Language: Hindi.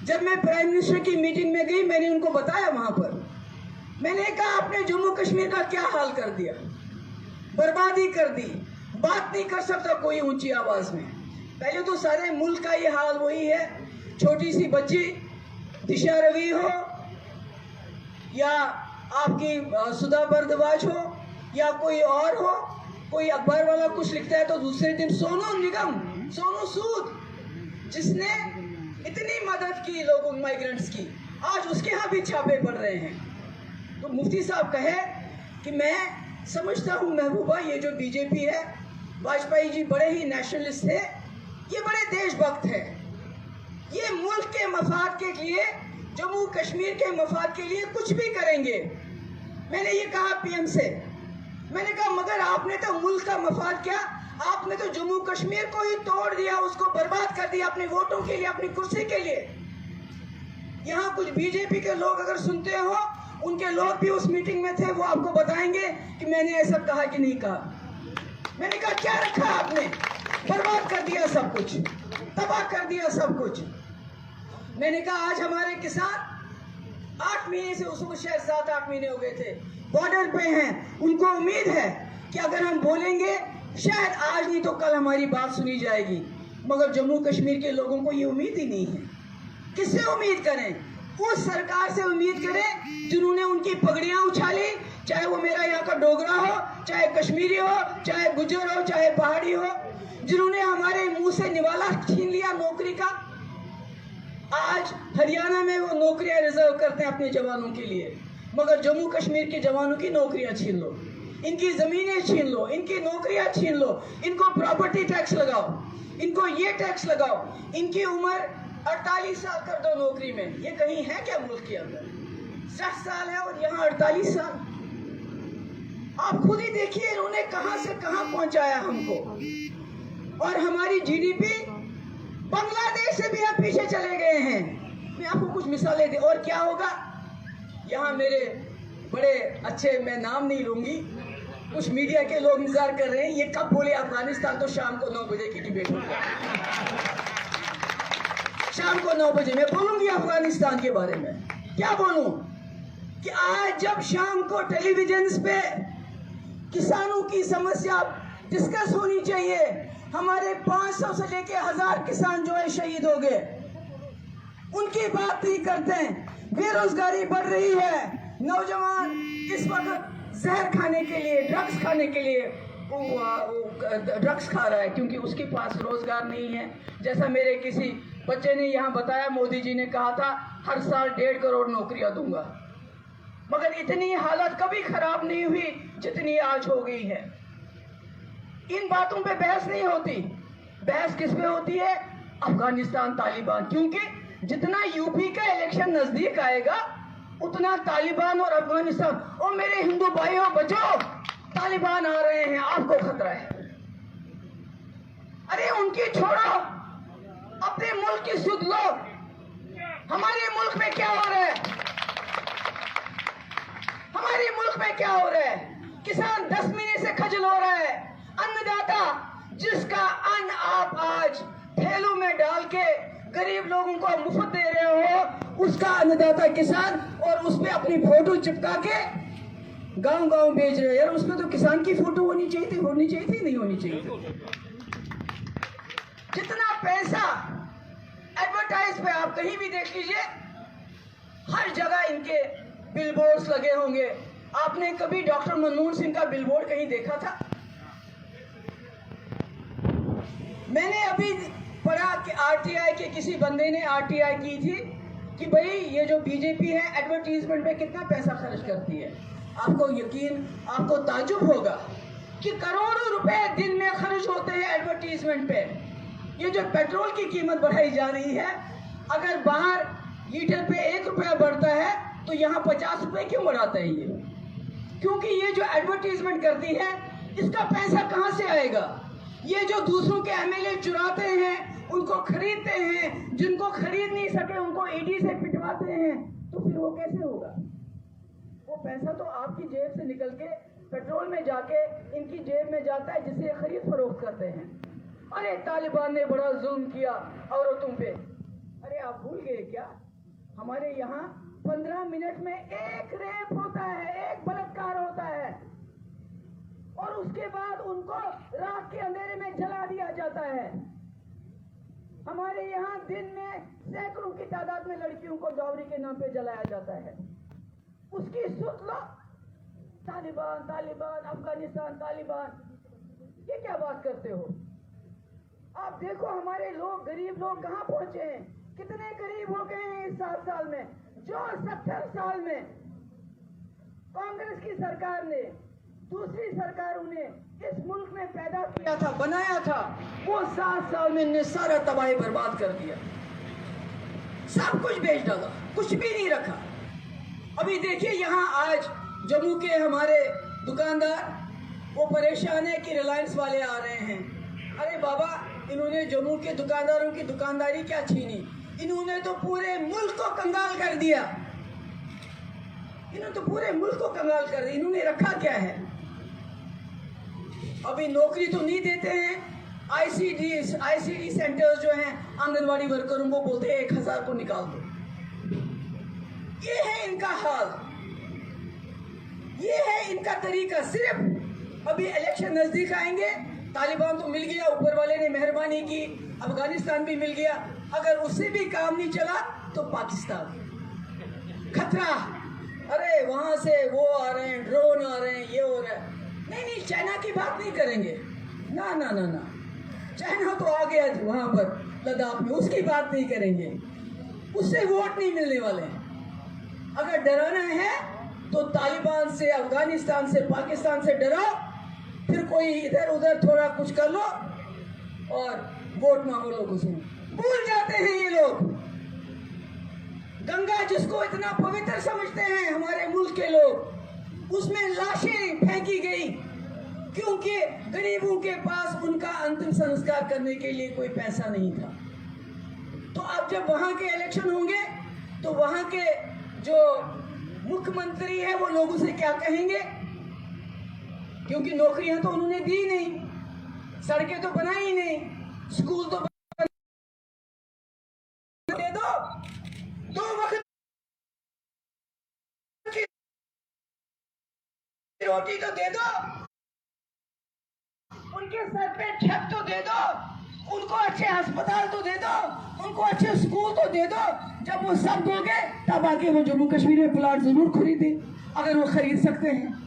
जब मैं प्राइम मिनिस्टर की मीटिंग में गई, मैंने उनको बताया वहां पर, मैंने कहा आपने जम्मू कश्मीर का क्या हाल कर दिया, बर्बादी कर दी, बात नहीं कर सकता कोई ऊंची आवाज में। पहले तो सारे मुल्क का ये हाल वही है, छोटी सी बच्ची दिशा रवि हो या आपकी सुधा भारद्वाज हो या कोई और हो, कोई अखबार वाला कुछ लिखता है तो दूसरे दिन सोनू निगम, सोनू सूद, जिसने इतनी मदद की लोगों माइग्रेंट्स की, आज उसके यहाँ भी छापे पड़ रहे हैं। तो मुफ्ती साहब कहे कि मैं समझता हूँ महबूबा, ये जो बीजेपी है, वाजपेयी जी बड़े ही नेशनलिस्ट थे, ये बड़े देशभक्त है, ये मुल्क के मफाद के लिए, जम्मू कश्मीर के मफाद के लिए कुछ भी करेंगे। मैंने ये कहा पीएम से, मैंने कहा मगर आपने तो मुल्क का मफाद क्या, आपने तो जम्मू कश्मीर को ही तोड़ दिया, उसको बर्बाद कर दिया अपने वोटों के लिए, अपनी कुर्सी के लिए। यहाँ कुछ बीजेपी के लोग अगर सुनते हो, उनके लोग भी उस मीटिंग में थे, वो आपको बताएंगे कि मैंने ऐसा कहा कि नहीं कहा। मैंने कहा क्या रखा आपने, बर्बाद कर दिया सब कुछ, तबाह कर दिया सब कुछ। मैंने कहा आज हमारे किसान 8 महीने से, उसको शायद 7-8 महीने हो गए थे, बॉर्डर पे हैं, उनको उम्मीद है कि अगर हम बोलेंगे शायद आज नहीं तो कल हमारी बात सुनी जाएगी, मगर जम्मू कश्मीर के लोगों को ये उम्मीद ही नहीं है। किससे उम्मीद करें? उस सरकार से उम्मीद करें जिन्होंने उनकी पगड़ियां उछाली, चाहे वो मेरा यहाँ का डोगरा हो, चाहे कश्मीरी हो, चाहे गुजर हो, चाहे पहाड़ी हो, जिन्होंने हमारे मुंह से निवाला छीन लिया नौकरी का। आज हरियाणा में वो नौकरियां रिजर्व करते हैं अपने जवानों के लिए, मगर जम्मू कश्मीर के जवानों की नौकरियां छीन लो, इनकी जमीनें छीन लो, इनकी नौकरियां छीन लो, इनको प्रॉपर्टी टैक्स लगाओ, इनको ये टैक्स लगाओ, इनकी उम्र 48 साल कर दो नौकरी में। ये कहीं है क्या मुल्क के अंदर? 60 साल है और यहाँ 48 साल। आप खुद ही देखिए इन्होंने कहां से कहां पहुंचाया हमको, और हमारी जीडीपी बांग्लादेश से भी हम पीछे चले गए हैं। मैं आपको कुछ मिसालें दे, और क्या होगा। यहाँ मेरे बड़े अच्छे, मैं नाम नहीं लूंगी, कुछ मीडिया के लोग इंतजार कर रहे हैं ये कब बोले अफगानिस्तान, तो शाम को 9 बजे की डिबेट होगी। शाम को 9 बजे मैं बोलूंगी अफगानिस्तान के बारे में। क्या बोलूं कि आज जब शाम को टेलीविजन पे किसानों की समस्या डिस्कस होनी चाहिए, हमारे 500 से लेके 1000 किसान जो है शहीद हो गए, उनकी बात नहीं करते हैं। बेरोजगारी बढ़ रही है, नौजवान इस वक्त जहर खाने के लिए, ड्रग्स खाने के लिए ड्रग्स खा रहा है क्योंकि उसके पास रोजगार नहीं है। जैसा मेरे किसी बच्चे ने यहाँ बताया, मोदी जी ने कहा था हर साल 1.5 करोड़ नौकरियां दूंगा, मगर इतनी हालत कभी खराब नहीं हुई जितनी आज हो गई है। इन बातों पे बहस नहीं होती, बहस किस पे होती है? अफगानिस्तान, तालिबान। क्योंकि जितना यूपी का इलेक्शन नजदीक आएगा उतना तालिबान और अफगानिस्तान, और मेरे हिंदू भाइयों बचाओ, तालिबान आ रहे हैं, आपको खतरा है। अरे उनकी छोड़ो, अपने मुल्क की सुध लो। हमारे मुल्क में क्या हो रहा है? हमारे मुल्क में क्या हो रहा है? किसान 10 महीने से खजल हो रहा है। अन्नदाता जिसका अन्न आप आज थैलों में डाल के गरीब लोगों को मुफ्त दे रहे हो, उसका अन्नदाता किसान, और उस पे अपनी फोटो चिपका के गांव-गांव भेज रहे हैं। यार उसमें तो किसान की फोटो होनी चाहिए थी, नहीं होनी चाहिए थी। जितना पैसा एडवर्टाइज पे आप कहीं भी देख लीजिए, हर जगह इनके बिलबोर्ड्स लगे होंगे। आपने कभी डॉक्टर मनमोहन सिंह का बिलबोर्ड कहीं देखा था? मैंने अभी पढ़ा कि आरटीआई के किसी बंदे ने आरटीआई की थी कि भाई ये जो बीजेपी है एडवर्टीजमेंट पे कितना पैसा खर्च करती है। आपको यकीन, आपको ताजुब होगा कि करोड़ों रुपए दिन में खर्च होते हैं एडवर्टीजमेंट पे। ये जो पेट्रोल की कीमत बढ़ाई जा रही है, अगर बाहर लीटर पे 1 रुपया बढ़ता है तो यहाँ 50 रुपए क्यों बढ़ाता है ये? क्योंकि ये जो एडवर्टीजमेंट करती है, इसका पैसा कहाँ से आएगा? ये जो दूसरों के एमएलए चुराते हैं, उनको खरीदते हैं, जिनको खरीद नहीं सके उनको ईडी से पिटवाते हैं, तो फिर वो कैसे होगा? वो पैसा तो आपकी जेब से निकल के पेट्रोल में जाके इनकी जेब में जाता है, जिसे खरीद फरोख्त करते हैं। अरे तालिबान ने बड़ा जुल्म किया औरतों पे, अरे आप भूल गए क्या? हमारे यहाँ 15 मिनट में एक रेप होता है, एक बलात्कार होता है, और उसके बाद उनको रात के अंधेरे में जला दिया जाता है। हमारे यहाँ दिन में सैकड़ों की तादाद में लड़कियों को डॉवरी के नाम पे जलाया जाता है। उसकी सुध लो, तालिबान तालिबान, अफगानिस्तान तालिबान, ये क्या बात करते हो? आप देखो हमारे लोग, गरीब लोग कहाँ पहुंचे हैं, कितने गरीब हो गए हैं इस 7 साल में। जो 70 साल में कांग्रेस की सरकार ने, दूसरी सरकारों ने इस मुल्क में पैदा किया था, बनाया था, वो 7 साल में ने सारा तबाही बर्बाद कर दिया, सब कुछ बेच डाला, कुछ भी नहीं रखा। अभी देखिए यहाँ आज जम्मू के हमारे दुकानदार वो परेशान है कि रिलायंस वाले आ रहे हैं। अरे बाबा, इन्होंने जम्मू के दुकानदारों की दुकानदारी क्या छीनी? इन्होंने तो पूरे मुल्क को कंगाल कर दिया। इन्होंने तो पूरे मुल्क को कंगाल कर दिया। इन्होंने रखा क्या है? अभी नौकरी तो नहीं देते हैं। आईसीडी सेंटर्स जो हैं, आंगनवाड़ी वर्करों को बोलते हैं 1000 को निकाल दो। ये है इनका हाल, ये है इनका तरीका। सिर्फ अभी इलेक्शन नजदीक आएंगे, तालिबान तो मिल गया, ऊपर वाले ने मेहरबानी की, अफगानिस्तान भी मिल गया, अगर उससे भी काम नहीं चला तो पाकिस्तान खतरा। अरे वहां से वो आ रहे हैं, ड्रोन आ रहे हैं, ये हो रहा है। नहीं, चाइना की बात नहीं करेंगे, ना ना ना ना, चाइना तो आ गया वहां पर लद्दाख में, उसकी बात नहीं करेंगे, उससे वोट नहीं मिलने वाले हैं। अगर डराना है तो तालिबान से, अफगानिस्तान से, पाकिस्तान से डराओ, फिर कोई इधर उधर थोड़ा कुछ कर लो और वोट मांगो लोगों से। भूल जाते हैं ये लोग गंगा, जिसको इतना पवित्र समझते हैं हमारे मुल्क के लोग, उसमें लाशें फेंकी गई क्योंकि गरीबों के पास उनका अंतिम संस्कार करने के लिए कोई पैसा नहीं था। तो अब जब वहां के इलेक्शन होंगे तो वहां के जो मुख्यमंत्री है वो लोगों से क्या कहेंगे? क्योंकि नौकरियां तो उन्होंने दी नहीं, सड़कें तो बनाई नहीं, स्कूल तो दे दो, 2 वक्त की रोटी तो दे दो, उनके सर पे छत तो दे दो, उनको अच्छे अस्पताल तो दे दो, उनको अच्छे स्कूल तो दे दो। जब वो सब दोगे तब आके वो जम्मू कश्मीर में प्लाट जरूर खरीदे, अगर वो खरीद सकते हैं।